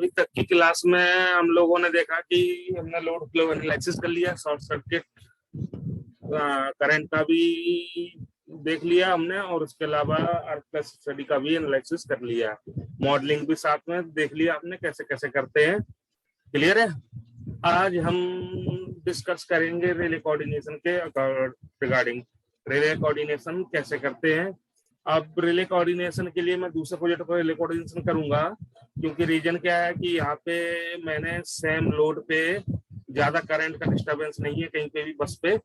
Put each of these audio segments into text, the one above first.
अभी तक की क्लास में हम लोगों ने देखा कि हमने लोड फ्लो एनालिसिस कर लिया, शॉर्ट सर्किट करंट का भी देख लिया हमने, और उसके अलावा आर्क प्लस स्टडी का भी एनालिसिस कर लिया, मॉडलिंग भी साथ में देख लिया आपने कैसे कैसे करते हैं। क्लियर है। आज हम डिस्कस करेंगे रिले कोऑर्डिनेशन के रिगार्डिंग। रिले कोऑर्डिनेशन कैसे करते हैं। अब रिले कोऑर्डिनेशन के लिए मैं दूसरे प्रोजेक्ट पर रिले कोऑर्डिनेशन करूंगा, क्योंकि रीजन क्या है कि यहाँ पे मैंने सेम लोड पे ज्यादा करंट का डिस्टरबेंस नहीं है कहीं पे भी बस पे।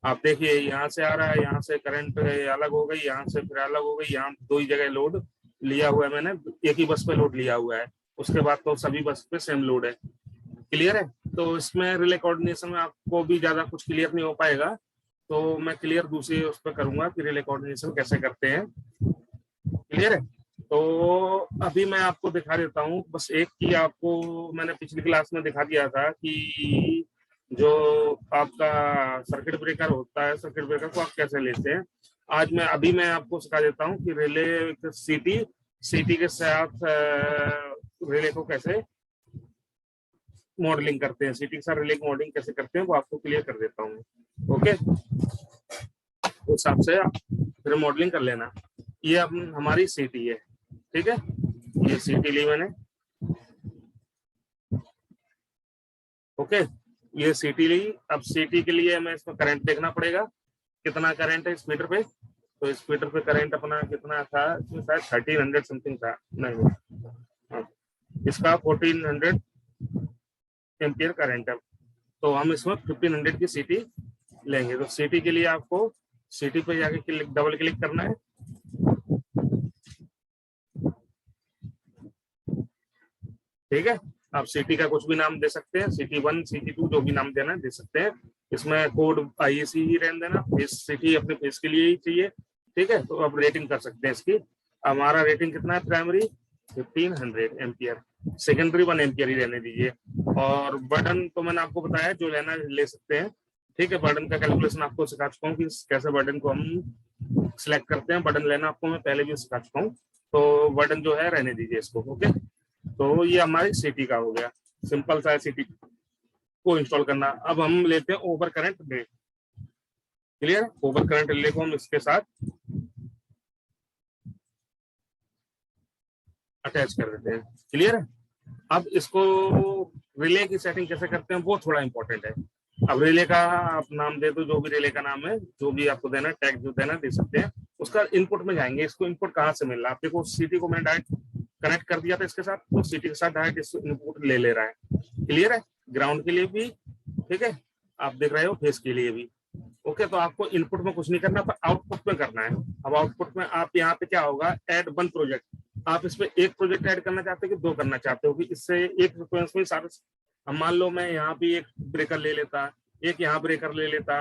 आप देखिए यहाँ से आ रहा है, यहाँ से करंट अलग हो गई, यहाँ से फिर अलग हो गई, यहाँ दो ही जगह लोड लिया हुआ है मैंने, एक ही बस पे लोड लिया हुआ है, उसके बाद तो सभी बस पे सेम लोड है। क्लियर है। तो इसमें रिले कोऑर्डिनेशन में आपको भी ज्यादा कुछ क्लियर नहीं हो पाएगा, तो मैं क्लियर दूसरी उस पर करूंगा कि रिले कोऑर्डिनेशन कैसे करते हैं। क्लियर है। तो अभी मैं आपको दिखा देता हूँ बस एक की, आपको मैंने पिछली क्लास में दिखा दिया था कि जो आपका सर्किट ब्रेकर होता है, सर्किट ब्रेकर को आप कैसे लेते हैं। आज मैं आपको सिखा देता हूँ कि रिले सीटी के साथ रिले को कैसे मॉडलिंग करते हैं, सीटी के साथ रिले मॉडलिंग कैसे करते हैं वो आपको क्लियर कर देता हूँ। ओके, उस हिसाब से आप फिर मॉडलिंग कर लेना। ये अब हमारी सीटी है, ठीक है। ये सीटी ली मैंने, ओके, ये सीटी ली। अब सीटी के लिए हमें इसमें करंट देखना पड़ेगा, कितना करंट है इस मीटर पे। तो इस मीटर पे करंट अपना कितना था, इसमें शायद 1300 समथिंग था, नहीं इसका 1400 एम्पियर करंट है। तो हम इसमें 1500 की सीटी लेंगे। तो सीटी के लिए आपको सीटी पे जाके डबल क्लिक करना है। ठीक है। आप सीटी का कुछ भी नाम दे सकते हैं, सीटी 1 सीटी 2 जो भी नाम देना दे सकते हैं। इसमें कोड आईएसी ही रहने देना, फेस सीटी अपने फेस के लिए ही चाहिए। ठीक है। तो अब रेटिंग कर सकते हैं इसकी। हमारा रेटिंग कितना है, प्राइमरी 1500 एम्पियर, सेकेंडरी 1 एम्पियर ही रहने दीजिए। और बर्डन तो मैंने आपको बताया जो लेना ले सकते हैं। ठीक है। बर्डन का कैलकुलेशन आपको सिखा चुका हूँ कि कैसे बर्डन को हम सिलेक्ट करते हैं। बर्डन लेना आपको मैं पहले भी सिखा चुका हूँ, तो बर्डन जो है रहने दीजिए इसको। ओके, तो ये हमारी सीटी का हो गया, सिंपल सा सीटी को इंस्टॉल करना। अब हम लेते हैं over current relay. Clear. Over current relay को हम इसके साथ अटैच कर देते हैं। क्लियर है। अब इसको रिले की सेटिंग कैसे करते हैं वो थोड़ा इंपॉर्टेंट है। अब रिले का आप नाम दे दो, जो भी रिले का नाम है, जो भी आपको देना है, टैग जो देना दे सकते हैं। उसका इनपुट में जाएंगे, इसको इनपुट कहाँ से मिल रहा है। आप देखो सीटी को मैंने डायरेक्ट कनेक्ट कर दिया था इसके साथ, तो सीटी के साथ डायरेक्ट इनपुट ले रहा है। क्लियर है। ग्राउंड के लिए भी, ठीक है, आप देख रहे हो फेस के लिए भी। ओके, तो आपको इनपुट में कुछ नहीं करना, पर आउटपुट में करना है। अब आउटपुट में आप यहाँ पे क्या होगा, ऐड 1 प्रोजेक्ट। आप इसमें एक प्रोजेक्ट ऐड करना चाहते हो कि 2 करना चाहते हो, कि इससे एक फ्रिक्वेंस में सारे। अब मान लो मैं यहाँ भी एक ब्रेकर ले लेता, एक यहाँ ब्रेकर ले लेता,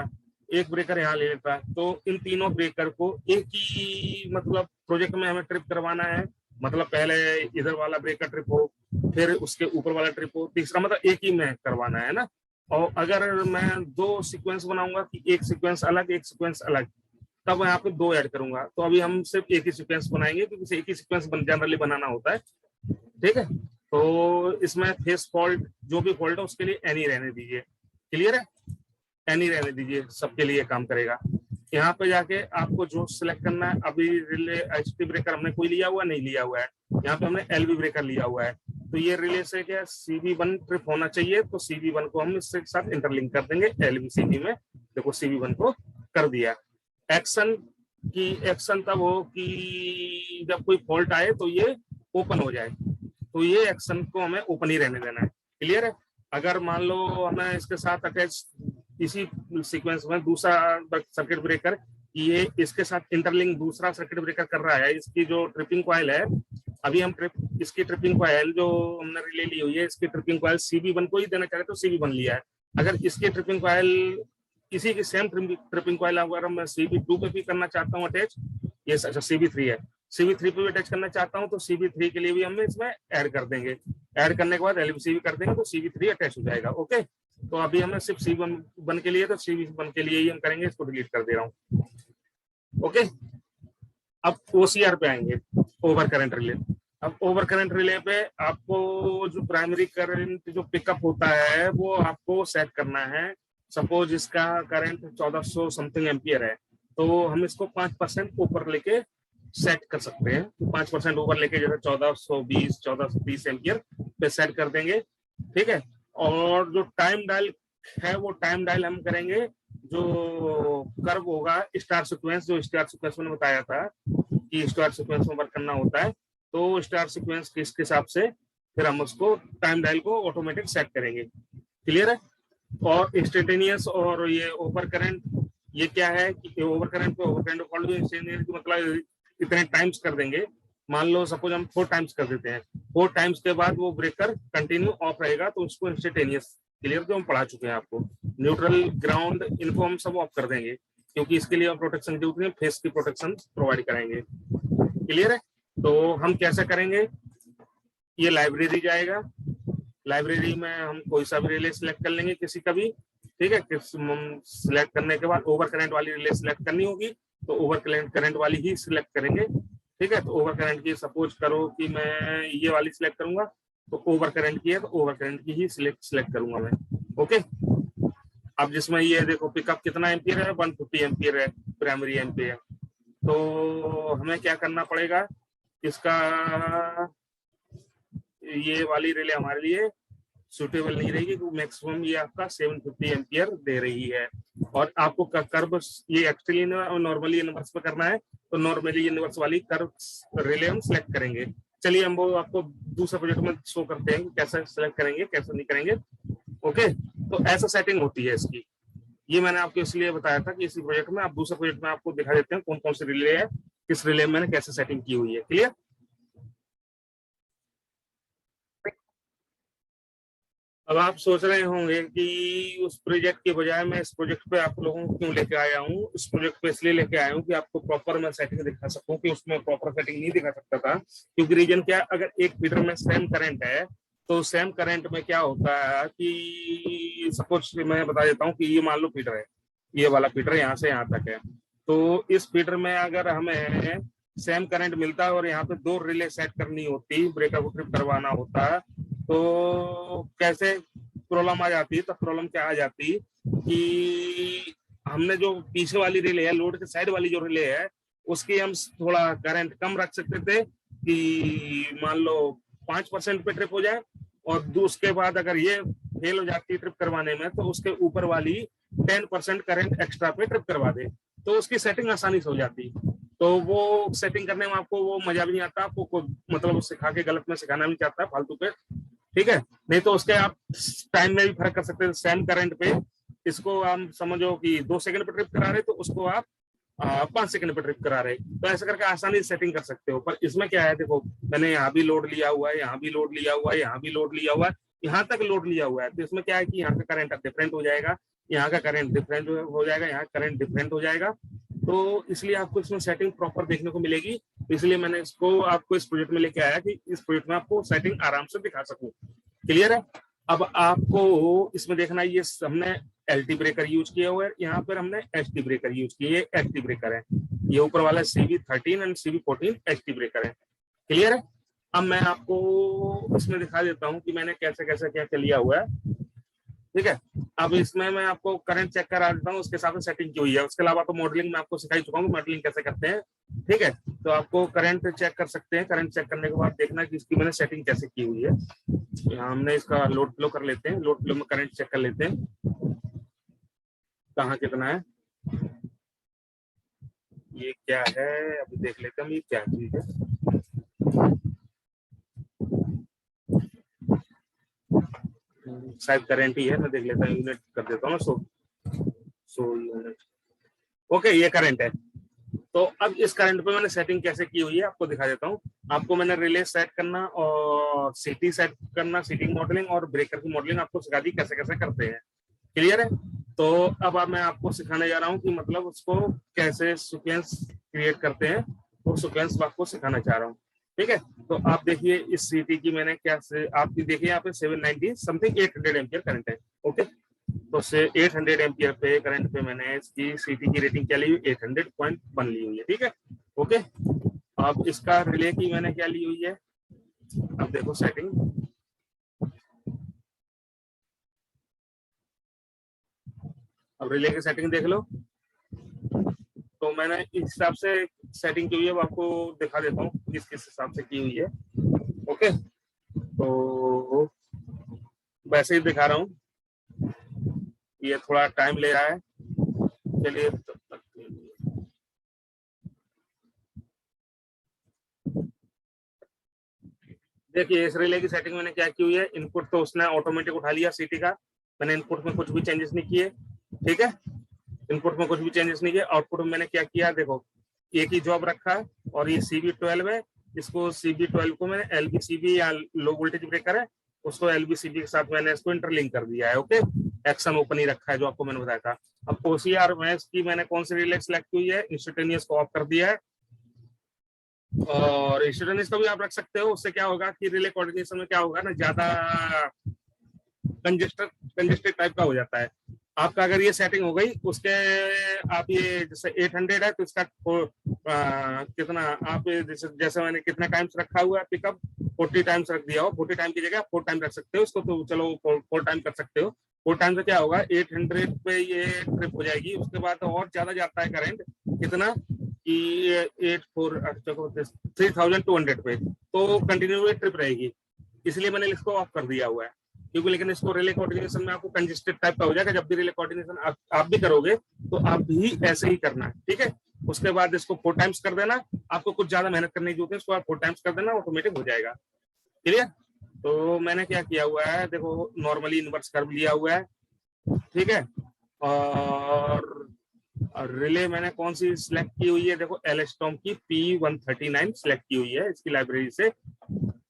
एक ब्रेकर यहाँ ले लेता, तो इन तीनों ब्रेकर को एक ही मतलब प्रोजेक्ट में हमें ट्रिप करवाना है। मतलब पहले इधर वाला ब्रेकर ट्रिप हो, फिर उसके ऊपर वाला ट्रिप हो, तीसरा मतलब एक ही में करवाना है ना। और अगर मैं 2 सीक्वेंस बनाऊंगा कि एक सीक्वेंस अलग एक सीक्वेंस अलग, तब यहाँ पे 2 ऐड करूंगा। तो अभी हम सिर्फ एक ही सीक्वेंस बनाएंगे, क्योंकि एक ही सीक्वेंस जनरली बनाना होता है। ठीक है। तो इसमें फेस फॉल्ट जो भी फॉल्ट है उसके लिए एनी रहने दीजिए। क्लियर है। एनी रहने दीजिए, सबके लिए काम करेगा। यहाँ पे जाके आपको जो सिलेक्ट करना है, अभी रिले एचटी ब्रेकर हमने कोई लिया हुआ नहीं लिया हुआ है, यहाँ पे हमने एलवी ब्रेकर लिया हुआ है। तो ये रिले से क्या CV1 ट्रिप होना चाहिए, तो CV1 को हम इसके साथ इंटरलिंक कर देंगे एलवी सीवी में। देखो CV1 को कर दिया। एक्शन की एक्शन तब हो कि जब कोई फॉल्ट आए तो ये ओपन हो जाए, तो ये एक्शन को हमें ओपन ही रहने देना है। क्लियर है। अगर मान लो हमें इसके साथ अटैच इसी सीक्वेंस में दूसरा सर्किट ब्रेकर, ये इसके साथ इंटरलिंक दूसरा सर्किट ब्रेकर कर रहा है, इसकी जो ट्रिपिंग कॉइल है, अभी हम इसकी ट्रिपिंग कॉइल जो हमने रिले ली हुई है, इसकी ट्रिपिंग कॉइल CV1 को ही देना चाहते तो CV1 लिया है। अगर इसकी ट्रिपिंग कॉइल इसी की सेम ट्रिपिंग कॉइल अगर मैं CV2 पे भी करना चाहता हूँ अटैच, ये अच्छा CV3 है, CV3 पे भी अटैच करना चाहता हूँ, तो CV3 के लिए भी हम इसमें ऐड कर देंगे। ऐड करने के बाद LVCV कर देंगे, तो CV3 अटैच हो जाएगा। ओके, तो अभी हमें सिर्फ CV1 के लिए, तो CV1 के लिए ही हम करेंगे। इसको डिलीट कर दे रहा हूँ। ओके, अब OCR पे आएंगे, ओवर करंट रिले। अब ओवर करंट रिले पे आपको जो प्राइमरी करंट जो पिकअप होता है वो आपको सेट करना है। सपोज इसका करंट 1400 समथिंग एम्पियर है, तो हम इसको 5% ऊपर लेके सेट कर सकते हैं। तो 5% ऊपर लेके जैसे 1420 1430 एम्पियर पे सेट कर देंगे, ठीक है। और जो टाइम डायल है वो टाइम डायल हम करेंगे जो कर्व होगा स्टार सीक्वेंस, जो स्टार सीक्वेंस में बताया था कि स्टार सीक्वेंस में वर्क करना होता है, तो स्टार सीक्वेंस के इसके हिसाब से फिर हम उसको टाइम डायल को ऑटोमेटिक सेट करेंगे। क्लियर है। और इंस्टेंटेनियस और ये ओवर करंट, ये क्या है कि ओवर करंट पे ओवर करंट फॉल्ट मतलब इतने टाइम्स कर देंगे। मान लो सपोज हम 4 टाइम्स कर देते हैं, 4 टाइम्स के बाद वो ब्रेकर कंटिन्यू ऑफ रहेगा, तो उसको इंस्टेंटेनियस, क्लियर, जो हम पढ़ा चुके हैं आपको। न्यूट्रल ग्राउंड इनको हम सब ऑफ कर देंगे, क्योंकि इसके लिए हम प्रोटेक्शन जो होती है फेस की प्रोटेक्शन प्रोवाइड करेंगे। क्लियर है। तो हम कैसे करेंगे, ये लाइब्रेरी जाएगा, लाइब्रेरी में हम कोई सा भी रिले सिलेक्ट कर लेंगे किसी का भी, ठीक है। सिलेक्ट करने के बाद ओवर करंट वाली रिले सिलेक्ट करनी होगी, तो ओवर करंट वाली ही सिलेक्ट करेंगे, ठीक है। तो ओवर करंट की सपोज करो कि मैं ये वाली सिलेक्ट करूंगा, तो ओवर करंट की है तो ओवर करंट की ही सिलेक्ट करूंगा मैं। ओके। अब जिसमें ये देखो पिकअप कितना एम्पियर है, 150 एम्पियर है प्राइमरी एम्पियर। तो हमें क्या करना पड़ेगा, इसका ये वाली रिले हमारे लिए सुटेबल नहीं रहेगी, क्योंकि मैक्सिमम ये आपका 750 एम्पियर दे रही है। और आपको कर्व ये एक्चुअली नॉर्मली यूनिवर्स पे करना है, तो नॉर्मली यूनिवर्स वाली कर्व रिले हम सिलेक्ट करेंगे। चलिए हम वो आपको दूसरे प्रोजेक्ट में शो करते हैं कैसे सिलेक्ट करेंगे कैसे नहीं करेंगे। ओके। तो ऐसा सेटिंग होती है इसकी। ये मैंने आपको इसलिए बताया था कि इसी प्रोजेक्ट में, आप दूसरे प्रोजेक्ट में आपको दिखा देते हैं कौन कौन से रिले है, किस रिले में मैंने कैसे सेटिंग की हुई है। क्लियर। अब आप सोच रहे होंगे कि उस प्रोजेक्ट के बजाय मैं इस प्रोजेक्ट पे आप लोगों को क्यों लेके आया हूँ। इस प्रोजेक्ट पे इसलिए लेके आया हूँ कि आपको प्रॉपर मैं सेटिंग दिखा सकूं, कि उसमें प्रॉपर सेटिंग नहीं दिखा सकता था, क्योंकि रीजन क्या, अगर एक फीडर में सेम करंट है, तो सेम करंट में क्या होता है कि सपोज मैं बता देता हूँ कि ये मान लो फीडर है, ये वाला फीडर यहाँ से यहाँ तक है, तो इस फीडर में अगर हमें सेम करंट मिलता है और यहाँ पे 2 रिले सेट करनी होती, ब्रेकर को ट्रिप करवाना होता, तो कैसे प्रॉब्लम आ जाती है। तो प्रॉब्लम क्या आ जाती कि हमने जो पीछे वाली रिले है, लोड के साइड वाली जो रिले है, उसकी हम थोड़ा करंट कम रख सकते थे कि मान लो 5% पे ट्रिप हो जाए, और उसके बाद अगर ये फेल हो जाती है ट्रिप करवाने में, तो उसके ऊपर वाली 10% करंट एक्स्ट्रा पे ट्रिप करवा दे, तो उसकी सेटिंग आसानी से हो जाती। तो वो सेटिंग करने में आपको वो मजा भी नहीं आता, आपको मतलब सिखा के गलत में सिखाना नहीं चाहता फालतू पे, ठीक है। नहीं तो उसके आप टाइम में भी फर्क कर सकते हैं। सेम करंट पे इसको हम समझो कि 2 सेकंड पे ट्रिप करा रहे, तो उसको आप 5 सेकंड पे ट्रिप करा रहे, तो ऐसा करके आसानी से सेटिंग कर सकते हो। पर इसमें क्या है, देखो मैंने यहाँ भी लोड लिया हुआ है, यहाँ भी लोड लिया हुआ है, यहाँ भी लोड लिया हुआ है, यहाँ तक लोड लिया हुआ है, तो इसमें क्या है कि यहाँ का करंट डिफरेंट हो जाएगा, यहाँ का करंट डिफरेंट हो जाएगा, यहाँ करंट डिफरेंट हो जाएगा। तो इसलिए आपको इसमें सेटिंग प्रॉपर देखने को मिलेगी। इसलिए मैंने इसको आपको इस प्रोजेक्ट में लेके आया कि इस प्रोजेक्ट में आपको सेटिंग आराम से दिखा सकूं। क्लियर है। अब आपको इसमें देखना, ये हमने एलटी ब्रेकर यूज किया हुआ है, यहाँ पर हमने एचटी ब्रेकर यूज किए, एचटी ब्रेकर है, ये ऊपर वाला CV13 and CV14 HT breaker है। क्लियर है। अब मैं आपको इसमें दिखा देता हूँ कि मैंने कैसे कैसे क्या क्या लिया हुआ है, ठीक है। अब इसमें मैं आपको करंट चेक करा देता हूँ, उसके हिसाब से सेटिंग की हुई है। उसके अलावा तो मॉडलिंग में आपको सिखा चुका हूँ, मॉडलिंग कैसे करते हैं, ठीक है। तो आपको करंट चेक कर सकते हैं, करंट चेक करने के बाद देखना कि इसकी मैंने सेटिंग कैसे की हुई है। यहाँ हमने इसका लोड फ्लो कर लेते हैं, लोड फ्लो में करंट चेक कर लेते हैं कहाँ कितना है, ये क्या है अभी देख लेते हैं, ये क्या चीज है। शायद करंट ही है, मैं देख लेता हूँ, यूनिट कर देता हूँ 100 यूनिट। ओके, ये करंट है। तो अब इस करंट पे मैंने सेटिंग कैसे की हुई है आपको दिखा देता हूँ। आपको मैंने रिले सेट करना और सीटी सेट करना, सीटिंग मॉडलिंग और ब्रेकर की मॉडलिंग आपको सिखा दी कैसे कैसे करते हैं। क्लियर है। तो अब मैं आपको सिखाने जा रहा हूँ कि मतलब उसको कैसे सीक्वेंस क्रिएट करते हैं, वो सीक्वेंस आपको सिखाना चाह रहा हूँ, ठीक है। तो आप देखिए इस सीटी की मैंने क्या से, आप देखिए यहाँ पे 790 समथिंग 800 एम्पियर करंट है। ओके, तो से 800 एम्पियर पे करंट पे मैंने इसकी सीटी की रेटिंग क्या ली हुई, 800.1 ली हुई है, ठीक है। ओके, अब इसका रिले की मैंने क्या ली हुई है, देखो सेटिंग, अब रिले की सेटिंग देख लो। तो मैंने इस हिसाब से सेटिंग की हुई है, वो आपको दिखा देता हूँ किस किस हिसाब से की हुई है। ओके, तो वैसे ही दिखा रहा हूँ, ये थोड़ा टाइम ले रहा है, चलिए तब तक देखिए इस रिले की सेटिंग मैंने क्या की हुई है। इनपुट तो उसने ऑटोमेटिक उठा लिया सीटी का, मैंने इनपुट में कुछ भी चेंजेस नहीं किए, ठीक है, इनपुट में कुछ भी चेंजेस नहीं किए। आउटपुट में मैंने क्या किया, देखो एक ही जॉब रखा है और ये CB12 है, इसको CB12 को मैंने LBCB या लो वोल्टेज ब्रेकर है, उसको LBCB के साथ मैंने इसको इंटरलिंक कर दिया है। ओके, एक्शन ओपन ही रखा है जो आपको मैंने बताया था। अब OCR में इसकी मैंने कौन सी रिले सेलेक्ट की हुई है, इंस्टेंटेनियस को ऑफ कर दिया है, और इंस्टेंटेनियस को भी आप रख सकते हो। उससे क्या होगा कि रिले कोऑर्डिनेशन में क्या होगा ना, ज्यादा कंजेस्टेड कंजेस्टेड टाइप का हो जाता है आपका। अगर ये सेटिंग हो गई उसके, आप ये जैसे 800 है तो इसका कितना आप जैसे मैंने कितना टाइम्स रखा हुआ है पिकअप, 40 टाइम्स रख दिया हो, 40 टाइम की जगह 4 टाइम रख सकते हो इसको, तो चलो 4 टाइम कर सकते हो। 4 टाइम से क्या होगा, 800 पे ये ट्रिप हो जाएगी। उसके बाद तो और ज्यादा जाता है करंट, कितना कि 3200 पे, तो कंटिन्यू ट्रिप रहेगी, इसलिए मैंने इसको ऑफ कर दिया हुआ है। क्योंकि लेकिन इसको रिले कोऑर्डिनेशन में आपको कंजेस्टेड टाइप का हो जाएगा, जब भी रिले कोऑर्डिनेशन आप भी करोगे तो आप भी ऐसे ही करना है, ठीक है। उसके बाद इसको 4 टाइम्स कर देना, आपको कुछ ज्यादा मेहनत करने की जरूरत है, इसको आप 4 टाइम्स कर देना, ऑटोमेटिक हो जाएगा। क्लियर। तो मैंने क्या किया हुआ है, देखो नॉर्मली इनवर्स कर्व लिया हुआ है, ठीक है, और रिले मैंने कौन सी सिलेक्ट की हुई है, देखो एलस्टॉम की P139 सिलेक्ट की हुई है इसकी लाइब्रेरी से।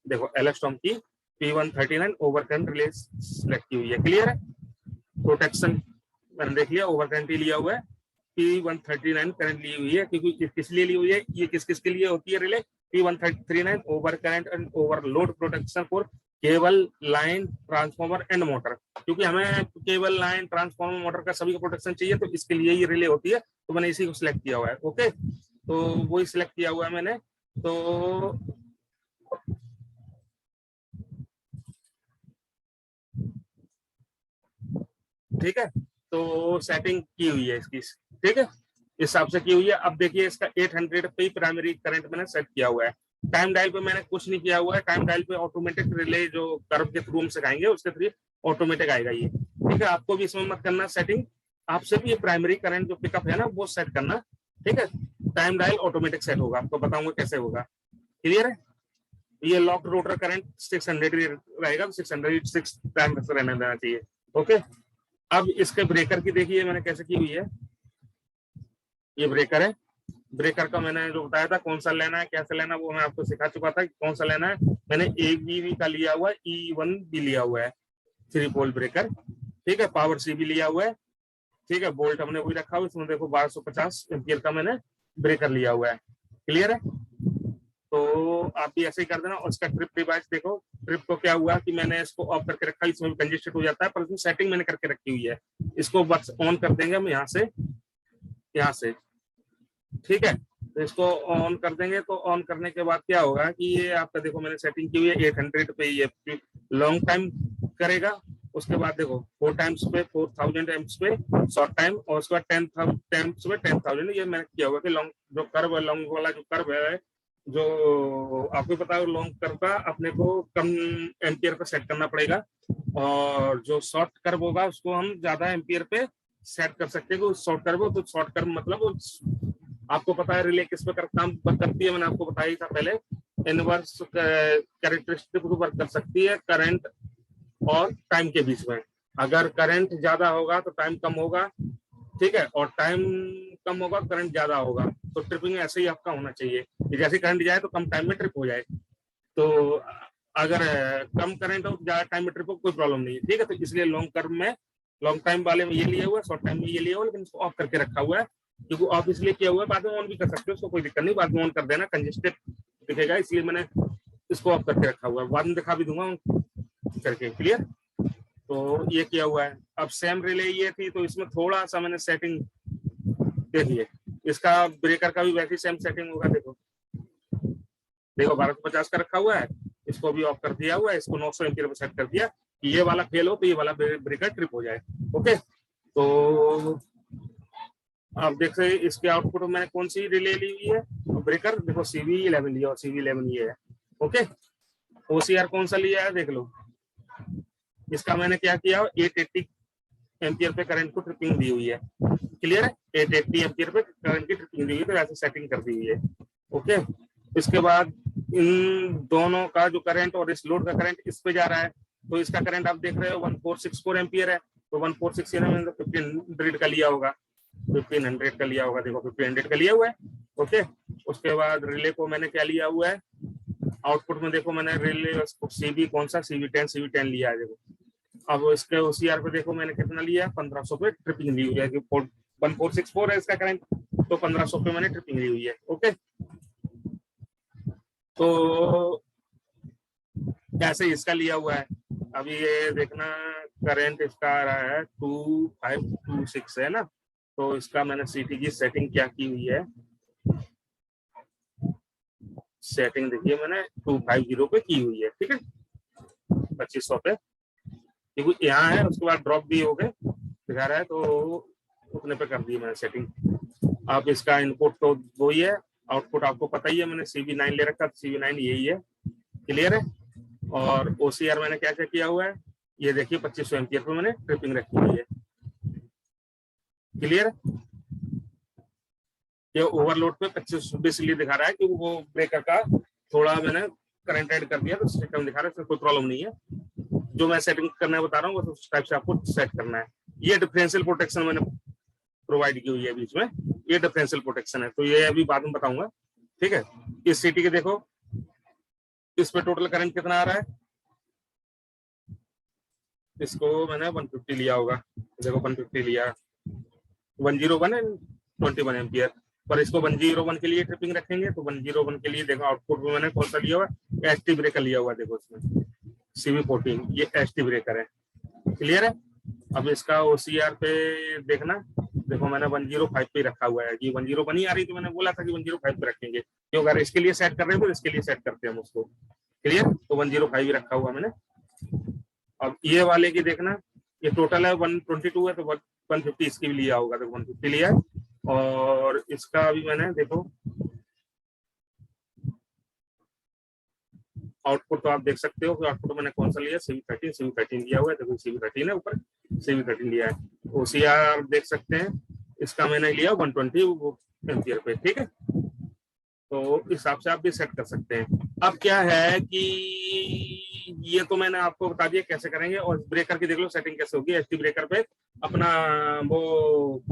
देखो एलस्टॉम की P139 ओवरकरंट रिले सिलेक्ट की हुई है। क्लियर है, प्रोटेक्शन मैंने देख लिया, ओवरकरंट ही लिया हुआ है, P139 करंट ली हुई है। क्योंकि किस लिए ली हुई है, ये किस किस के लिए होती है relay, P139 over current and overload protection for cable line transformer and motor. क्योंकि हमें केबल लाइन ट्रांसफार्मर मोटर का सभी का प्रोटेक्शन चाहिए, तो इसके लिए ये रिले होती है, तो मैंने इसी को सिलेक्ट किया हुआ है। ओके, तो वही सिलेक्ट किया हुआ है मैंने। तो ठीक है, तो सेटिंग की हुई है इसकी, ठीक है, इस हिसाब से की हुई है। अब देखिए इसका 800 पे प्राइमरी करंट मैंने सेट किया हुआ है। टाइम डायल पे मैंने कुछ नहीं किया हुआ है, टाइम डायल पे ऑटोमेटिक रिले जो कर्व के थ्रू हम सिखाएंगे उसके थ्रू ऑटोमेटिक आएगा ये, ठीक है। आपको भी इसमें मत करना सेटिंग, आपसे भी ये प्राइमरी करंट जो पिकअप है ना वो सेट करना, ठीक है। टाइम डायल ऑटोमेटिक सेट होगा, आपको बताऊंगा कैसे होगा। क्लियर है, ये लॉक रोटर करंट 600 रहेगा, 606 टाइम रहने देना चाहिए। ओके, अब इसके ब्रेकर की देखिए मैंने कैसे की हुई है। ये ब्रेकर है, ब्रेकर का मैंने जो बताया था कौन सा लेना है कैसे लेना, वो मैं आपको सिखा चुका था कि कौन सा लेना है। मैंने ABB का लिया हुआ है, E1 भी लिया हुआ है, 3 पोल ब्रेकर, ठीक है। पावर C भी लिया हुआ है, ठीक है। बोल्ट हमने वही रखा हुआ, इसमें देखो 1250 एम्पियर का मैंने ब्रेकर लिया हुआ है। क्लियर है, तो आप भी ऐसे ही कर देना। और इसका ट्रिप डिवाइस देखो, ट्रिप को क्या हुआ कि मैंने इसको ऑफ करके रखा, इसमें भी कंजेस्टेड हो जाता है, पर इसमें सेटिंग मैंने करके रखी हुई है। इसको बस ऑन कर देंगे हम यहाँ से, ठीक है। तो इसको ऑन कर देंगे, तो ऑन करने के बाद क्या होगा कि ये आपका देखो मैंने सेटिंग की हुई है 800 पे, ये लॉन्ग टाइम करेगा। उसके बाद देखो 4 टाइम्स पे 4000 एम्प्स पे शॉर्ट टाइम, और उसके बाद 10 टाइम्स पे 10,000। ये मैंने किया हुआ कि लॉन्ग जो कर्व है, लॉन्ग वाला जो कर्व है, जो आपको पता है लॉन्ग कर्व का अपने को कम एम्पियर पे सेट करना पड़ेगा, और जो शॉर्ट कर्व होगा उसको हम ज्यादा एम्पियर पे सेट कर सकते हैं। शॉर्ट कर्व, तो शॉर्ट कर्व मतलब आपको पता है रिले किस पे काम करती है, मैंने आपको बताया ही था पहले। इनवर्स कैरेक्टरिस्टिक वर्क कर सकती है करंट और टाइम के बीच में। अगर करंट ज्यादा होगा तो टाइम कम होगा, ठीक है, और टाइम कम होगा करंट ज्यादा होगा। तो ट्रिपिंग ऐसे ही आपका होना चाहिए कि जैसे करंट जाए तो कम टाइम में ट्रिप हो जाए। तो अगर कम करंट हो ज्यादा टाइम में ट्रिप हो कोई प्रॉब्लम नहीं है, ठीक है। तो इसलिए लॉन्ग टर्म में, लॉन्ग टाइम वाले में ये लिया हुआ है, शॉर्ट टाइम में ये लिया हुआ है, लेकिन इसको ऑफ करके रखा हुआ है। क्योंकि ऑफ इसलिए किया हुआ है, बाद में ऑन भी कर सकते हो, उसको कोई दिक्कत नहीं, बाद में ऑन कर देना, कंजेस्टेड दिखेगा, इसलिए मैंने इसको ऑफ करके रखा हुआ है। बाद में दिखा भी दूंगा करके। क्लियर, तो ये किया हुआ है। अब सेम रिले ये थी, तो इसमें थोड़ा सा मैंने सेटिंग देखिए, इसका ब्रेकर का भी वैसी सेम सेटिंग होगा। देखो 1250 का रखा हुआ है, इसको भी ऑफ कर दिया हुआ है, इसको 900 एम्पियर पे सेट कर दिया कि ये वाला फेल हो तो ये वाला ब्रेकर ट्रिप हो जाए। ओके, तो आप देख सकते इसके आउटपुट में मैंने कौन सी रिले ली हुई है, ब्रेकर देखो CV11 लिया और CV11 ये है। ओके, OCR कौन सा लिया है देख लो, इसका मैंने क्या किया 880 एम्पियर पे करंट को ट्रिपिंग दी हुई है। क्लियर है, 880 एम्पियर पे करंट की ट्रिपिंग दी हुई है, तो ऐसे सेटिंग कर दी हुई है। ओके, इसके बाद इन दोनों का जो करंट और इस लोड का करंट इस पे जा रहा है, तो इसका करंट आप देख रहे हो 1464 एम्पियर है, तो 1464 में 1500 का लिया होगा, 1500 का लिया होगा, देखो 1500 का लिया हुआ है। ओके, उसके बाद रिले को मैंने क्या लिया हुआ है, आउटपुट में देखो मैंने रिले CV कौन सा CV10 लिया है। देखो अब इसके OCR पे देखो मैंने कितना लिया है, 1500 पे ट्रिपिंग ली हुई है, 1464 है इसका करंट, तो 1500 पे मैंने ट्रिपिंग ली हुई है। ओके, तो ऐसे इसका लिया हुआ है। अभी ये देखना करंट इसका आ रहा है 2526 है ना, तो इसका मैंने CT की सेटिंग क्या की हुई है, सेटिंग देखिए मैंने 250 पे की हुई है। ठीक है, 2500 पे, क्योंकि यहाँ है उसके बाद ड्रॉप भी हो गए दिखा रहा है, तो उतने पे कर दी मैंने सेटिंग। आप इसका इनपुट तो वही है, आउटपुट आपको पता ही है, मैंने CV9 ले रखा, CV9 यही है। क्लियर है, और OCR मैंने क्या क्या किया हुआ है, ये देखिए 2500 एम्पियर पे मैंने ट्रिपिंग रखी हुई है। क्लियर है, ये ओवरलोड पे 2500 इसलिए दिखा रहा है कि वो ब्रेकर का थोड़ा मैंने करंट ऐड कर दिया, तो सिस्टम दिखा रहा है, इसमें कोई प्रॉब्लम नहीं है। जो मैं सेटिंग करना बता रहा हूँ वो उस टाइप से आपको सेट करना है। ये डिफरेंशियल प्रोटेक्शन मैंने प्रोवाइड की हुई है बीच में, ये डिफरेंशियल प्रोटेक्शन है, तो ये अभी बाद में बताऊंगा। ठीक है, इस CT के देखो इस पे टोटल करंट कितना आ रहा है, इसको मैंने 150 लिया होगा, देखो 150 लिया, 101 है 21 एम्पियर, पर इसको 101 के लिए ट्रिपिंग रखेंगे, तो 101 के लिए देखो आउटपुट में मैंने कौन सा लिया हुआ है, ST ब्रेकर लिया हुआ है, देखो इसमें CV14 ये ST ब्रेकर है। क्लियर है, अब इसका OCR पे देखना, देखो मैंने 105 पे रखा हुआ है, कि 101 ही आ रही, तो मैंने बोला था कि 105 पे रखेंगे, क्यों अगर इसके लिए सेट कर रहे हैं तो इसके लिए सेट करते हैं हम उसको। क्लियर, तो 105 ही रखा हुआ मैंने। अब ये वाले की देखना, ये टोटल है 122 है, तो 150 इसकी भी लिया होगा, तो 150 लिया है, और इसका भी मैंने देखो आउटपुट तो आप देख सकते हो कि आउटपुट मैंने कौन सा लिया, CV13 लिया हुआ है, देखो CV13 है ऊपर, CV13 लिया है। OCR देख सकते हैं, इसका मैंने लिया 120 एम्पियर पे। ठीक है, तो इस हिसाब से आप भी सेट कर सकते हैं। अब क्या है कि ये तो मैंने आपको बता दिया कैसे करेंगे, और ब्रेकर की देख लो सेटिंग कैसे होगी। ST ब्रेकर पे अपना वो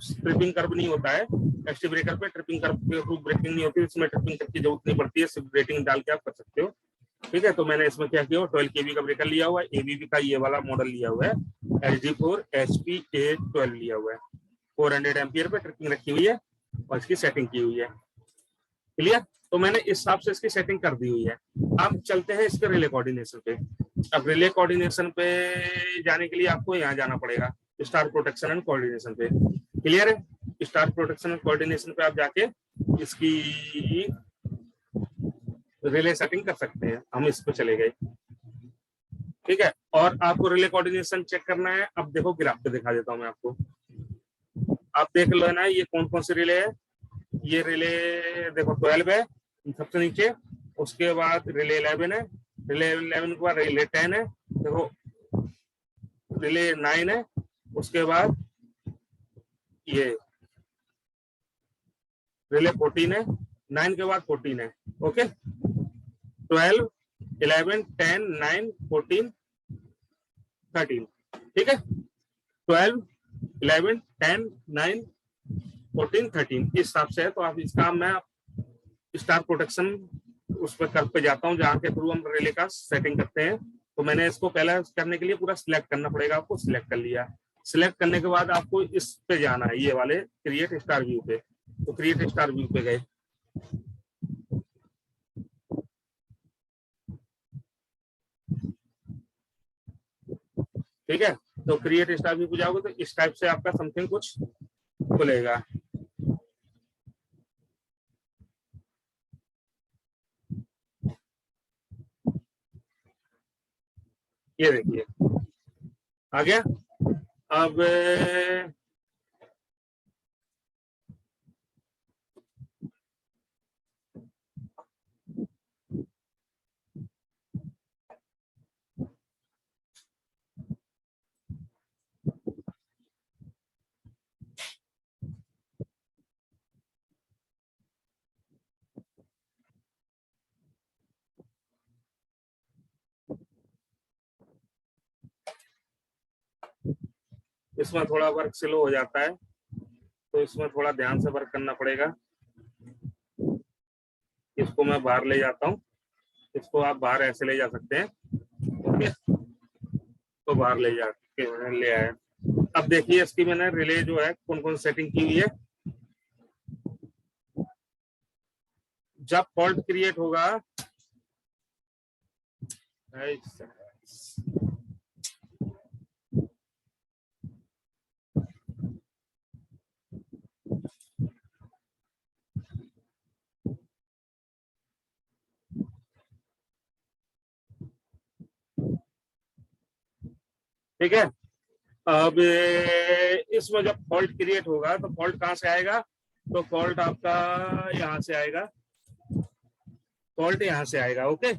ट्रिपिंग कर्व नहीं होता है, ST ब्रेकर पे ट्रिपिंग कर्व के थ्रू ब्रेकिंग नहीं होती, इसमें ट्रिपिंग कर्व की जरूरत नहीं पड़ती है, सिर्फ रेटिंग डाल के आप कर सकते हो। ठीक है, तो मैंने इसमें क्या किया 12 kV का ब्रेकर लिया हुआ है, ABB का ये वाला मॉडल लिया हुआ है, SG4 HP812 लिया हुआ है, 400 एम्पियर पे ट्रिपिंग रखी हुई है और इसकी सेटिंग की हुई है। क्लियर, तो मैंने इस हिसाब से इसकी सेटिंग कर दी हुई है। अब चलते हैं इसके रिले कोऑर्डिनेशन पे। अब रिले कोऑर्डिनेशन पे जाने के लिए आपको यहाँ जाना पड़ेगा, स्टार प्रोटेक्शन एंड कोऑर्डिनेशन पे। क्लियर है, स्टार प्रोटेक्शन एंड कोऑर्डिनेशन पे आप जाके इसकी रिले सेटिंग कर सकते हैं। हम इस पे चले गए। ठीक है, और आपको रिले कोऑर्डिनेशन चेक करना है। अब देखो ग्राफ पे दिखा देता हूँ मैं आपको, आप देख लो ना ये कौन कौन सी रिले है। ये रिले देखो 12 है सबसे नीचे, उसके बाद रिले 11 है, रिले 11 के बाद रिले 10 है, देखो रिले 9 है, उसके बाद ये रिले 14 है, 9 के बाद 14 है। ओके, 12 11 10 9 14 13। ठीक है, 12 11 10 9 14 13 इस हिसाब से है। तो आप इसका मैं स्टार प्रोटेक्शन उस पर कर पे जाता हूँ जहाँ के थ्रू हम रिले का सेटिंग करते हैं। तो मैंने इसको पहले करने के लिए पूरा सिलेक्ट करना पड़ेगा, आपको सिलेक्ट कर लिया। सिलेक्ट करने के बाद आपको इस पे जाना है, ये वाले क्रिएट स्टार व्यू पे। तो क्रिएट स्टार व्यू पे गए, ठीक है, तो क्रिएट स्टार व्यू पे जाओगे तो इस टाइप से आपका समथिंग कुछ खुलेगा। ये देखिए आ गया। अब इसमें थोड़ा वर्क स्लो हो जाता है, तो इसमें थोड़ा ध्यान से वर्क करना पड़ेगा। इसको मैं बाहर ले जाता हूँ, इसको आप बाहर ऐसे ले जा सकते हैं। ओके, तो बाहर ले जाके मैंने ले आया। अब देखिए इसकी मैंने रिले जो है कौन कौन सेटिंग की हुई है। जब फॉल्ट क्रिएट होगा, ठीक है। अब इसमें जब फॉल्ट क्रिएट होगा तो फॉल्ट कहाँ से आएगा, तो फॉल्ट आपका यहाँ से आएगा, फॉल्ट यहाँ से आएगा। ओके,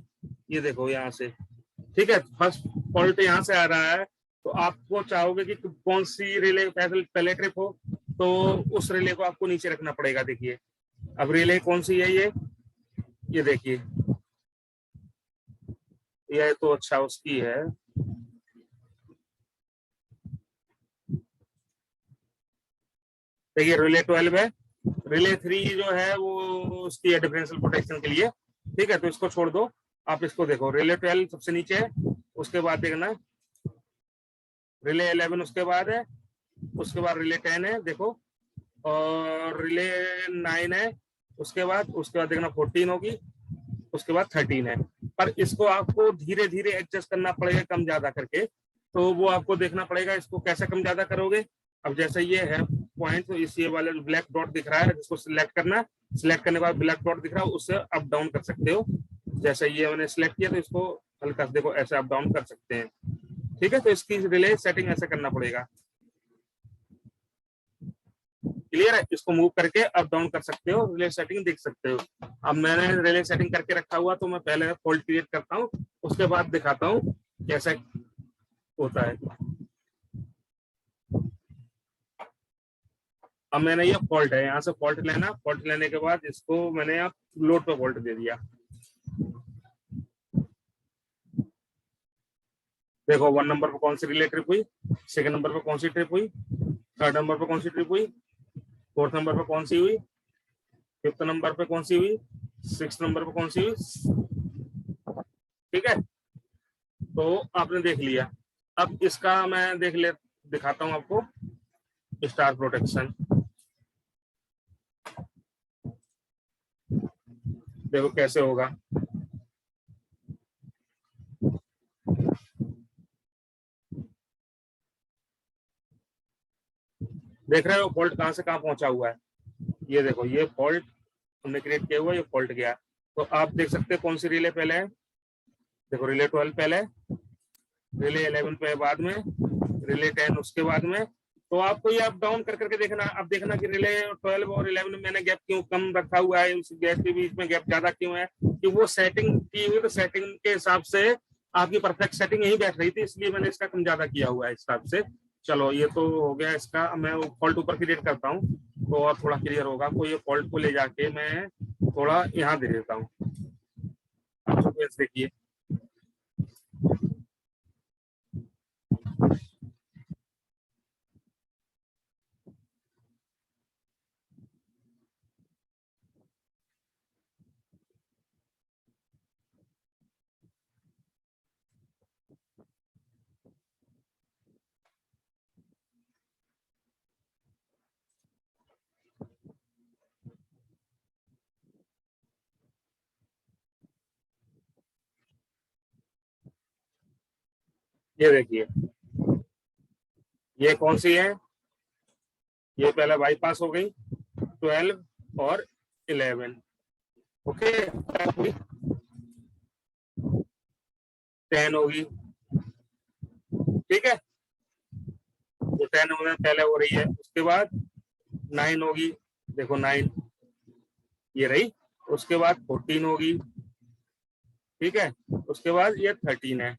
ये देखो यहाँ से, ठीक है। फर्स्ट फॉल्ट यहाँ से आ रहा है, तो आपको चाहोगे कि कौन सी रिले पहले ट्रिप हो, तो उस रिले को आपको नीचे रखना पड़ेगा। देखिए अब रिले कौन सी है, ये देखिए, ये तो अच्छा उसकी है। देखिए रिले 12 है, रिले 3 जो है वो उसकी है डिफरेंशियल प्रोटेक्शन के लिए। ठीक है, तो इसको छोड़ दो, आप इसको देखो, रिले 12 सबसे नीचे है, उसके बाद देखना रिले 11 उसके बाद है, उसके बाद रिले 10 है देखो, और रिले 9 है उसके बाद देखना 14 होगी, उसके बाद 13 है। पर इसको आपको धीरे धीरे एडजस्ट करना पड़ेगा, कम ज्यादा करके, तो वो आपको देखना पड़ेगा इसको कैसे कम ज्यादा करोगे। अब जैसे ये है पॉइंट, तो इस ये वाले ब्लैक डॉट दिख रहा है, जिसको सिलेक्ट करना, सिलेक्ट करने के बाद ब्लैक डॉट दिख रहा है, उससे अप डाउन कर सकते हो। जैसे ये मैंने सिलेक्ट किया, तो इसको हल्का से देखो ऐसे अप डाउन कर सकते हैं। ठीक है, तो इसकी रिले सेटिंग ऐसे करना पड़ेगा। क्लियर है, इसको मूव करके अप डाउन कर सकते हो, रिले सेटिंग देख सकते हो। अब मैंने रिले सेटिंग करके रखा हुआ, तो मैं पहले फॉल्ट क्रिएट करता हूँ, उसके बाद दिखाता हूँ कैसा होता है। अब मैंने ये फॉल्ट है, यहाँ से फॉल्ट लेना, फॉल्ट लेने के बाद इसको मैंने आप लोड पे फॉल्ट दे दिया। देखो 1 नंबर पर कौन सी रिले ट्रिप हुई, सेकंड नंबर पर कौन सी ट्रिप हुई, थर्ड नंबर पर कौन सी ट्रिप हुई, फोर्थ नंबर पर कौन सी हुई, फिफ्थ नंबर पे कौन सी हुई, सिक्स नंबर पे कौन सी हुई। ठीक है, तो आपने देख लिया। अब इसका मैं दिखाता हूं आपको स्टार प्रोटेक्शन। देखो कैसे होगा। देख रहे हो फॉल्ट कहां से कहां पहुंचा हुआ है। ये देखो, ये फॉल्ट हमने क्रिएट किया हुआ, ये फॉल्ट गया। तो आप देख सकते हैं कौन सी रिले पहले है। देखो रिले 12 पहले है, रिले 11 पे बाद में, रिले 10 उसके बाद में। तो आपको ये अप डाउन कर करके देखना। अब देखना कि रिले 12 और 11 में मैंने गैप क्यों कम रखा हुआ है, उस गैप के बीच में गैप ज्यादा क्यों है, कि वो सेटिंग की हुई, तो सेटिंग के हिसाब से आपकी परफेक्ट सेटिंग यही बैठ रही थी, इसलिए मैंने इसका कम ज्यादा किया हुआ है इस हिसाब से। चलो ये तो हो गया इसका। मैं फॉल्ट ऊपर क्रिएट करता हूँ, तो और थोड़ा क्लियर होगा। तो ये फॉल्ट को ले जाके मैं थोड़ा यहाँ दे देता हूँ। देखिए ये देखिए, ये कौन सी है, ये पहले बाईपास हो गई 12 और 11। ओके, 10 होगी, ठीक है, तो 10 में पहले हो रही है, उसके बाद 9 होगी, देखो 9 ये रही, उसके बाद 14 होगी, ठीक है, उसके बाद ये 13 है।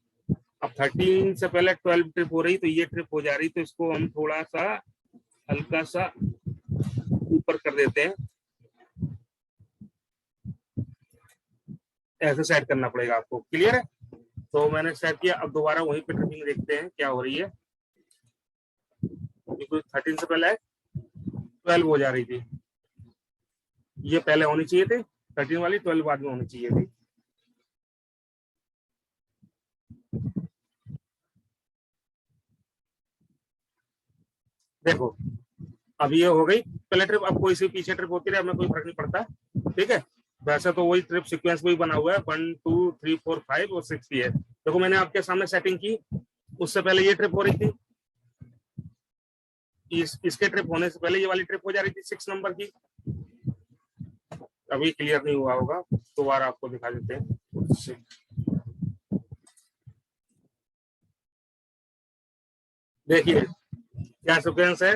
अब 13 से पहले 12 ट्रिप हो रही, तो ये ट्रिप हो जा रही, तो इसको हम थोड़ा सा हल्का सा ऊपर कर देते हैं, ऐसे सेट करना पड़ेगा आपको, क्लियर है। तो मैंने सेट किया, अब दोबारा वहीं पे ट्रिपिंग देखते हैं क्या हो रही है, क्योंकि 13 से पहले 12 हो जा रही थी, ये पहले होनी चाहिए थी 13 वाली, 12 बाद में होनी चाहिए थी। देखो अब ये हो गई पहले ट्रिप, अब कोई सी पीछे ट्रिप होती रहे हमें कोई फर्क नहीं पड़ता, ठीक है। वैसे तो वही ट्रिप सीक्वेंस वही बना हुआ है, 1 2 3 4 5 और 6 भी है। देखो मैंने आपके सामने सेटिंग की, उससे पहले ये ट्रिप हो रही थी, इसके ट्रिप होने से पहले ये वाली ट्रिप हो जा रही थी 6 नंबर की। अभी क्लियर नहीं हुआ होगा, दोबारा आपको दिखा देते हैं। देखिए क्या सीक्वेंस है,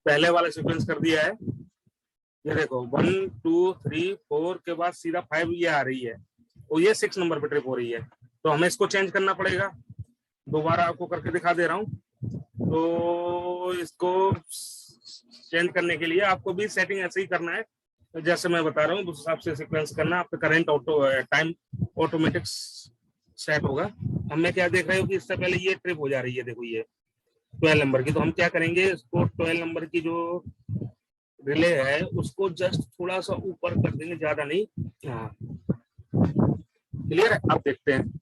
पहले वाला सीक्वेंस कर दिया है, ये देखो 1 2 3 4 के बाद सीधा 5 ये आ रही है, और ये 6 नंबर पे ट्रिप हो रही है, तो हमें इसको चेंज करना पड़ेगा। दोबारा आपको करके दिखा दे रहा हूँ। तो इसको चेंज करने के लिए आपको भी सेटिंग ऐसे ही करना है जैसे मैं बता रहा हूँ, उस हिसाब से सीक्वेंस करना, आपका current auto time automatic set होगा। हमें क्या देख रहे हो कि इससे पहले ये ट्रिप हो जा रही है, देखो ये 12 नंबर की, तो हम क्या करेंगे, इसको 12 नंबर की जो रिले है उसको जस्ट थोड़ा सा ऊपर कर देंगे, ज्यादा नहीं। हाँ क्लियर है, आप देखते हैं,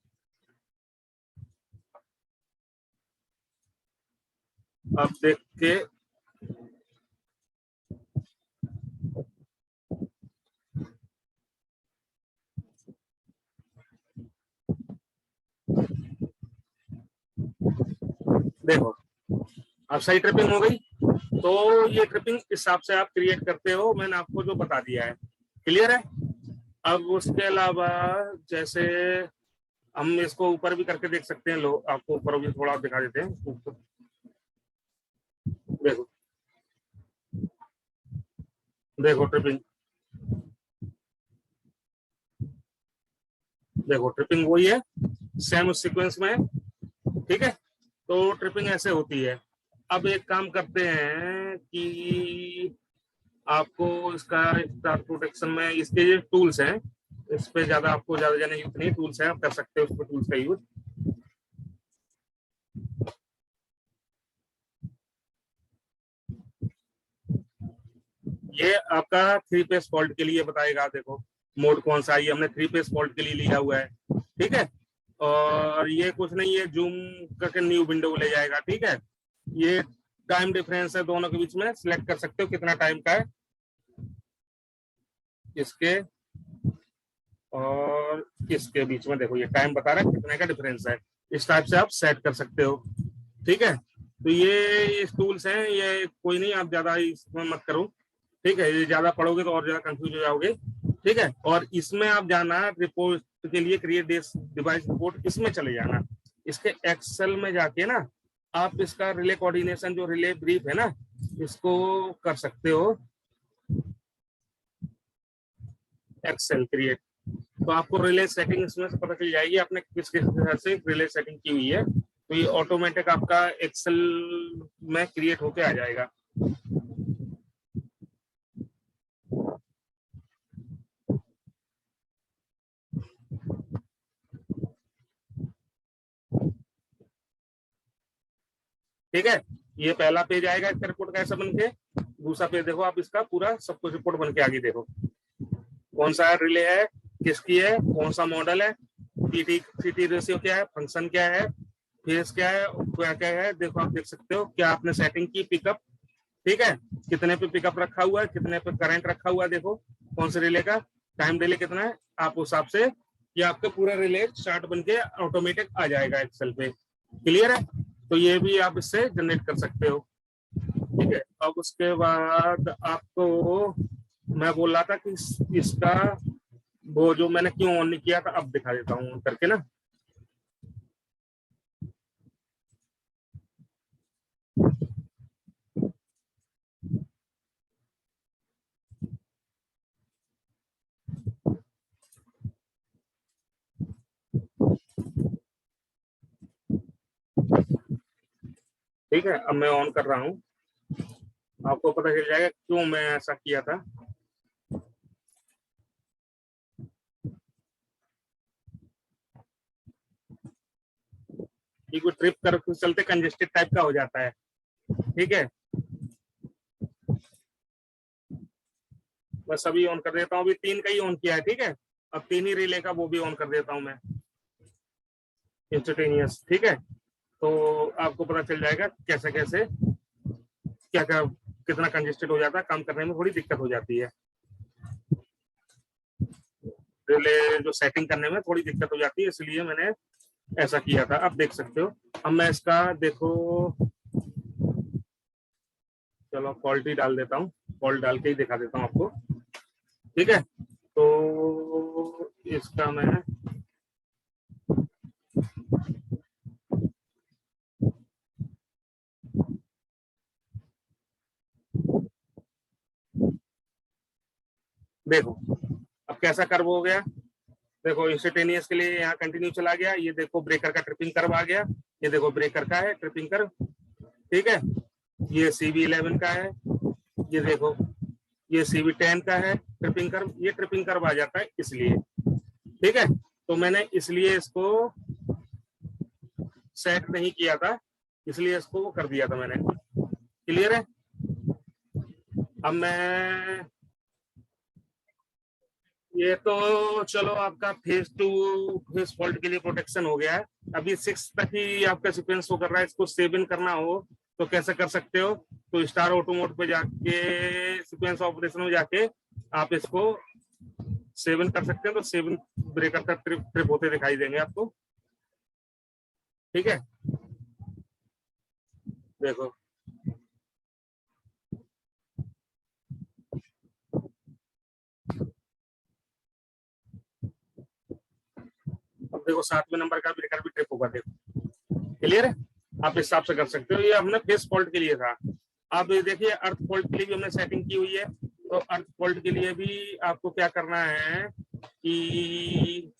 आप देख के देखो अब सही ट्रिपिंग हो गई। तो ये ट्रिपिंग इस हिसाब से आप क्रिएट करते हो, मैंने आपको जो बता दिया है, क्लियर है। अब उसके अलावा जैसे हम इसको ऊपर भी करके देख सकते हैं, लो आपको ऊपर भी थोड़ा दिखा देते हैं, देखो देखो ट्रिपिंग, देखो ट्रिपिंग वही है, सेम सीक्वेंस में, ठीक है। तो ट्रिपिंग ऐसे होती है। अब एक काम करते हैं कि आपको इसका स्टार प्रोटेक्शन में इसके ये टूल्स हैं, इस पे ज्यादा आपको ज्यादा जाने यूज नहीं, टूल्स हैं आप कर सकते हो उस पर टूल्स का यूज। ये आपका 3 फेस फॉल्ट के लिए बताएगा, देखो मोड कौन सा है, ये हमने 3 फेस फॉल्ट के लिए लिया हुआ है, ठीक है। और ये कुछ नहीं है, जूम करके न्यू विंडो ले जाएगा, ठीक है। ये टाइम डिफरेंस है दोनों के बीच में, सिलेक्ट कर सकते हो कितना टाइम का है इसके और इसके बीच में, देखो ये टाइम बता रहा है कितने का डिफरेंस है, इस टाइप से आप सेट कर सकते हो, ठीक है। तो ये टूल्स हैं, ये कोई नहीं, आप ज्यादा इसमें मत करो, ठीक है, ये ज्यादा पढ़ोगे तो और ज्यादा कंफ्यूज हो जाओगे, ठीक है। और इसमें आप जाना रिपोर्ट के लिए, क्रिएट डिवाइस रिपोर्ट, इसमें चले जाना, इसके एक्सेल में जाके ना आप इसका रिले कोऑर्डिनेशन जो रिले ब्रीफ है ना, इसको कर सकते हो, एक्सेल क्रिएट। तो आपको रिले सेटिंग इसमें से पता चल जाएगी आपने किस किस तरह से रिले सेटिंग की हुई है, तो ये ऑटोमेटिक आपका एक्सेल में क्रिएट होके आ जाएगा। ठीक है, ये पहला पेज आएगा इसका रिपोर्ट का ऐसा बन के, दूसरा पेज देखो आप इसका पूरा सब कुछ रिपोर्ट बन के आगे, देखो कौन सा रिले है, किसकी है, कौन सा मॉडल है, सीटी रेशियो क्या है, फंक्शन क्या है, फेस क्या है, क्या क्या है, देखो आप देख सकते हो क्या आपने सेटिंग की पिकअप, ठीक है, कितने पे पिकअप रखा हुआ है, कितने पे करंट रखा हुआ है, देखो कौन से रिले का टाइम डिले कितना है, आप उस हिसाब से ये आपका पूरा रिले चार्ट बन के ऑटोमेटिक आ जाएगा एक्सेल पे, क्लियर है। तो ये भी आप इससे जनरेट कर सकते हो, ठीक है। अब उसके बाद आपको मैं बोल रहा था कि इसका वो जो मैंने क्यों ऑन नहीं किया था, अब दिखा देता हूँ करके ना। ठीक है, अब मैं ऑन कर रहा हूँ, आपको पता चल जाएगा क्यों मैं ऐसा किया था। ये कोई ट्रिप कर चलते कंजेस्टेड टाइप का हो जाता है। ठीक है, बस अभी ऑन कर देता हूँ, अभी 3 का ही ऑन किया है। ठीक है, अब 3 ही रिले का वो भी ऑन कर देता हूँ मैं, इंस्टेंटेनियस। ठीक है, तो आपको पता चल जाएगा कैसे कैसे क्या क्या कितना कंजेस्टेड हो जाता है, काम करने में थोड़ी दिक्कत हो जाती है। रिले जो सेटिंग करने में थोड़ी दिक्कत हो जाती है, इसलिए मैंने ऐसा किया था। अब देख सकते हो, अब मैं इसका देखो, चलो क्वालिटी डाल देता हूँ, फॉल्ट डाल के ही दिखा देता हूँ आपको। ठीक है, तो इसका मैं देखो अब कैसा कर्व हो गया। देखो इंस्टेंटेनियस के लिए यहाँ कंटिन्यू चला गया, ये देखो ब्रेकर का ट्रिपिंग कर्व आ गया, ये देखो ब्रेकर का है ट्रिपिंग कर्व। ठीक है, ये CV11 का है, ये देखो ये CV10 का है ट्रिपिंग कर्व, ये ट्रिपिंग कर्व आ जाता है इसलिए। ठीक है, तो मैंने इसलिए इसको सेट नहीं किया था, इसलिए इसको वो कर दिया था मैंने। क्लियर है। अब मैं ये तो चलो आपका फेज 2 फेज फॉल्ट के लिए प्रोटेक्शन हो गया है। अभी 6 तक ही आपका सीक्वेंस शो कर रहा है, इसको सेव इन करना हो तो कैसे कर सकते हो, तो स्टार ऑटो मोड पे जाके सीक्वेंस ऑपरेशन में जाके आप इसको सेव इन कर सकते हैं, तो सेव इन ब्रेकर का ट्रिप होते दिखाई देंगे आपको। ठीक है, देखो अब देखो 7वें नंबर का ब्रेकर भी ट्रिप होगा, देखो क्लियर है। आप इस हिसाब से कर सकते हो, ये हमने फेस फॉल्ट के लिए था। अब देखिए अर्थ फॉल्ट के लिए भी हमने सेटिंग की हुई है, तो अर्थ फॉल्ट के लिए भी आपको क्या करना है कि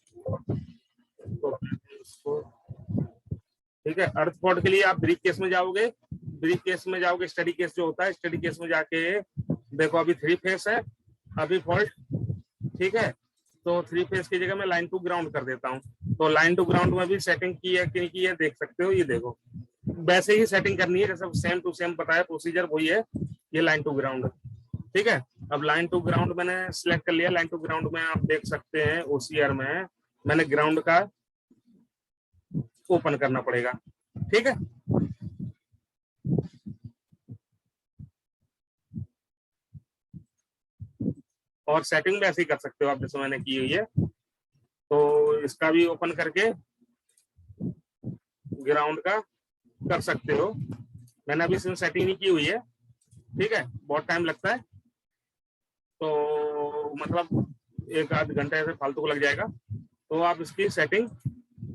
ठीक है, अर्थ फॉल्ट के लिए आप ब्रीफ केस में जाओगे, ब्रीफ केस में जाओगे, स्टडी केस जो होता है, स्टडी केस में जाके देखो अभी 3 फेस है अभी फॉल्ट। ठीक है, तो 3 फेस की जगह मैं लाइन टू ग्राउंड कर देता हूँ, तो लाइन टू ग्राउंड में भी सेटिंग की है कि नहीं की है देख सकते हो। ये देखो वैसे ही सेटिंग करनी है जैसे सेम टू सेम बताया प्रोसीजर वही है, ये लाइन टू ग्राउंड। ठीक है, अब लाइन टू ग्राउंड मैंने सिलेक्ट कर लिया, लाइन टू ग्राउंड में आप देख सकते हैं OCR में मैंने ग्राउंड का ओपन करना पड़ेगा। ठीक है, और सेटिंग भी ऐसे ही कर सकते हो आप जैसे मैंने की हुई है, तो इसका भी ओपन करके ग्राउंड का कर सकते हो। मैंने अभी इसमें सेटिंग नहीं की हुई है। ठीक है, बहुत टाइम लगता है, तो मतलब 1 आध घंटे ऐसे फालतू को लग जाएगा, तो आप इसकी सेटिंग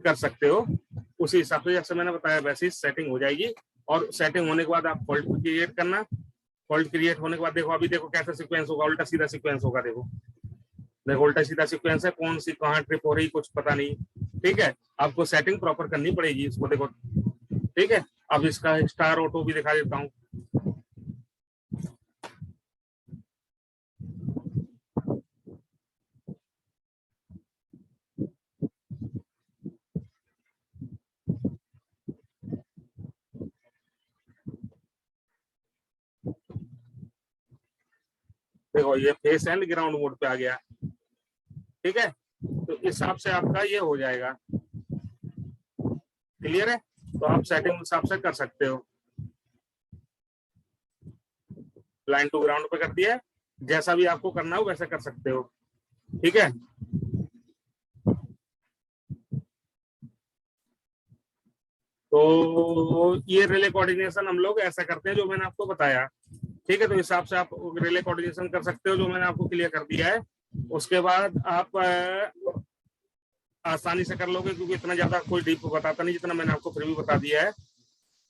कर सकते हो उसी हिसाब से जैसे मैंने बताया वैसे ही सेटिंग हो जाएगी। और सेटिंग होने के बाद आप फॉल्ट क्रिएट करना, फॉल्ट क्रिएट होने के बाद देखो अभी देखो कैसा सीक्वेंस होगा, उल्टा सीधा सीक्वेंस होगा। देखो देखो उल्टा सीधा सीक्वेंस है, कौन सी कहाँ ट्रिप हो रही कुछ पता नहीं। ठीक है, आपको सेटिंग प्रॉपर करनी पड़ेगी इसको, देखो। ठीक है, अब इसका स्टार ऑटो भी दिखा देता हूँ। देखो ये फेस एंड ग्राउंड मोड पे आ गया। ठीक है, तो इस हिसाब से आपका ये हो जाएगा। क्लियर है, तो आप सेटिंग हिसाब से कर सकते हो। लाइन टू ग्राउंड पे कर दिया है, जैसा भी आपको करना हो वैसा कर सकते हो। ठीक है, तो ये रिले कोऑर्डिनेशन हम लोग ऐसा करते हैं जो मैंने आपको बताया। ठीक है, तो हिसाब से आप रिले कोऑर्डिनेशन कर सकते हो जो मैंने आपको क्लियर कर दिया है। उसके बाद आप आसानी से कर लोगे, क्योंकि इतना ज्यादा कोई डीप बताता नहीं जितना मैंने आपको फिर भी बता दिया है।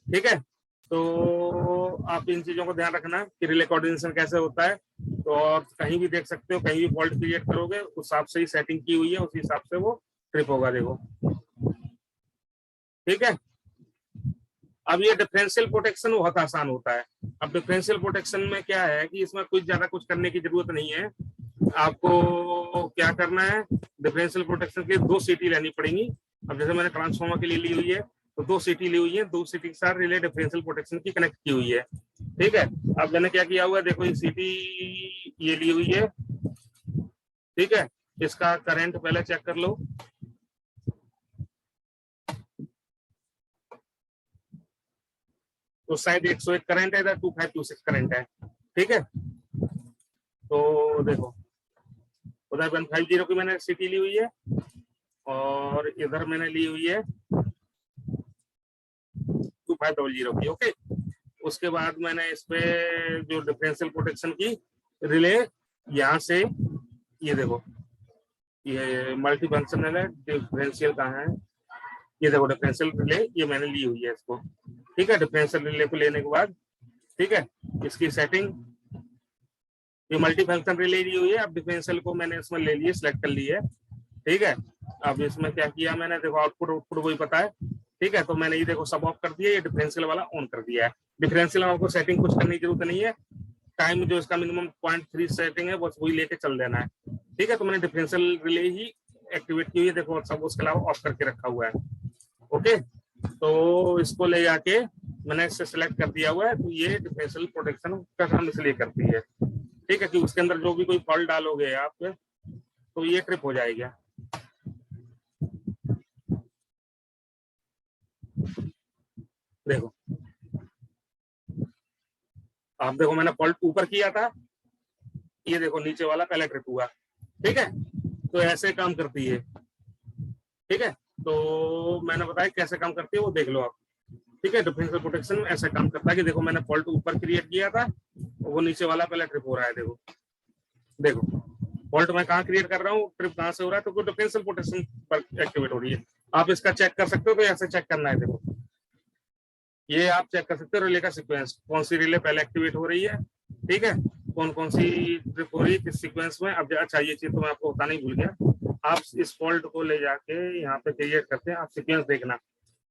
ठीक है, तो आप इन चीजों को ध्यान रखना कि रिले कोऑर्डिनेशन कैसे होता है। तो और कहीं भी देख सकते हो, कहीं भी फॉल्ट क्रिएट करोगे उस हिसाब से ही सेटिंग की हुई है, उसी हिसाब से वो ट्रिप होगा। देखो ठीक है, अब ये डिफरेंशियल प्रोटेक्शन बहुत आसान होता है। अब डिफरेंशियल प्रोटेक्शन में क्या है कि इसमें कुछ ज्यादा कुछ करने की जरूरत नहीं है। आपको क्या करना है, डिफरेंशियल प्रोटेक्शन के लिए 2 सीटी लेनी पड़ेंगी। अब जैसे मैंने ट्रांसफार्मर के लिए ली हुई है, तो 2 सीटी ली हुई है, 2 सीटी के साथ रिले डिफरेंशियल प्रोटेक्शन की कनेक्ट की हुई है। ठीक है, अब मैंने क्या किया हुआ है, देखो ये सीटी ये ली हुई है। ठीक है, इसका करंट पहले चेक कर लो। तो शायद 101 करंट है, इधर 2526 करंट है। ठीक है, तो देखो उधर 150 की मैंने सीटी ली हुई है और इधर मैंने ली हुई है 2500 की। ओके, उसके बाद मैंने इस पे जो डिफरेंशियल प्रोटेक्शन की रिले यहाँ से, ये देखो ये मल्टी फंक्शनल है, डिफरेंशियल कहाँ है, ये देखो डिफरेंशियल रिले ये मैंने ली हुई है इसको। ठीक है, डिफरेंशियल रिले को लेने के बाद ठीक है, इसकी सेटिंग ये मल्टी फंक्शन रिले ली हुई है। अब डिफरेंशियल को मैंने इसमें ले लिए, सिलेक्ट कर ली है। ठीक है, अब इसमें क्या किया मैंने, देखो आउटपुट वही पता है। ठीक है, तो मैंने ये देखो सब ऑफ कर दिया, ये डिफरेंशियल वाला ऑन कर दिया है। डिफरेंशियल में आपको सेटिंग कुछ करने की जरूरत नहीं है, टाइम जो इसका मिनिमम 0.3 सेटिंग है बस वही लेके चल देना है। ठीक है, तो मैंने डिफरेंशियल रिले ही एक्टिवेट की हुई है, देखो सब उसके अलावा ऑफ करके रखा हुआ है। ओके, तो इसको ले जाके मैंने इससे सिलेक्ट कर दिया हुआ है, तो ये डिफरेंशियल प्रोटेक्शन का काम इसलिए करती है। ठीक है, कि उसके अंदर जो भी कोई फॉल्ट डालोगे आप तो ये ट्रिप हो जाएगा। देखो आप देखो मैंने फॉल्ट ऊपर किया था, ये देखो नीचे वाला पहले ट्रिप हुआ। ठीक है, तो ऐसे काम करती है। ठीक है, तो मैंने बताया कैसे काम करती है वो देख लो आप। ठीक है, डिफरेंशियल प्रोटेक्शन ऐसा काम करता है कि देखो मैंने फॉल्ट ऊपर क्रिएट किया था, वो नीचे वाला पहले ट्रिप हो रहा है। देखो देखो फॉल्ट मैं कहाँ क्रिएट कर रहा हूँ, ट्रिप कहाँ से हो रहा है, तो डिफरेंशियल प्रोटेक्शन पर एक्टिवेट हो रही है। आप इसका चेक कर सकते हो, तो ऐसे चेक करना है। देखो ये आप चेक कर सकते हो रिले का सीक्वेंस, कौन सी रिले पहले एक्टिवेट हो रही है। ठीक है, कौन कौन सी ट्रिप हो रही है किस सीक्वेंस में। अब अच्छा ये चीज तो मैं आपको बताना ही भूल गया, आप इस फॉल्ट को ले जाके यहाँ पे क्रिएट करते हैं, आप सीक्वेंस देखना,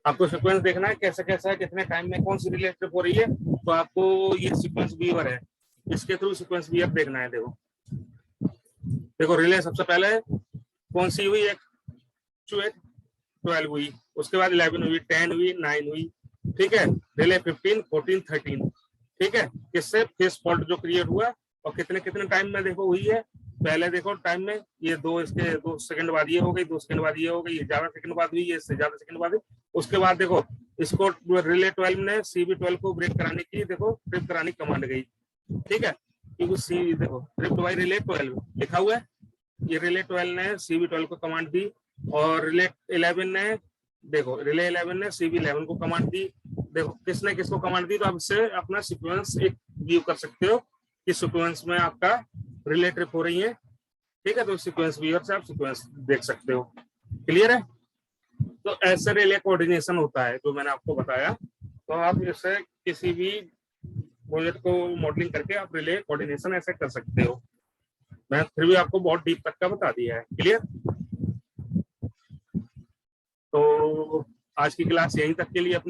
आपको सीक्वेंस देखना है कैसा कैसा है, कितने टाइम में कौन सी रिले ट्रिप हो रही है। तो आपको ये सीक्वेंस व्यूअर है, इसके थ्रू सीक्वेंस व्यूअर देखना है। देखो देखो रिले सबसे पहले कौन सी हुई, 12 हुई, उसके बाद 11 हुई, 10 हुई, 9 हुई। ठीक है, रिले 15, 14, 13। ठीक है, किससे फेस फॉल्ट जो क्रिएट हुआ और कितने कितने टाइम में देखो हुई है। पहले देखो टाइम में ये 2 सेकंड बाद ये हो गई, 2 सेकंड बाद ये हो गई, ये ज्यादा सेकंड बाद हुई, इससे ज्यादा सेकंड बाद हुई। उसके बाद देखो इसको रिले 12 ने CB12 को ब्रेक कराने की देखो ट्रिप कराने की कमांड गई। ठीक है, क्योंकि सी देखो ट्रिप बाई रिले 12 लिखा हुआ है, ये रिले 12 ने CB12 को कमांड दी, और रिले 11 ने देखो रिले 11 ने CB11 को कमांड दी। देखो किसने किसको कमांड दी, तो आप इससे अपना सीक्वेंस एक व्यू कर सकते हो कि सीक्वेंस में आपका रिले ट्रिप हो रही है। ठीक है, तो सीक्वेंस व्यूअर से आप सीक्वेंस देख सकते हो। क्लियर है, तो ऐसे रिले कोऑर्डिनेशन होता है जो मैंने आपको बताया। तो आप इससे किसी भी प्रोजेक्ट को मॉडलिंग करके आप रिले कोऑर्डिनेशन ऐसे कर सकते हो। मैं फिर भी आपको बहुत डीप तक का बता दिया है। क्लियर, तो आज की क्लास यहीं तक के लिए अपनी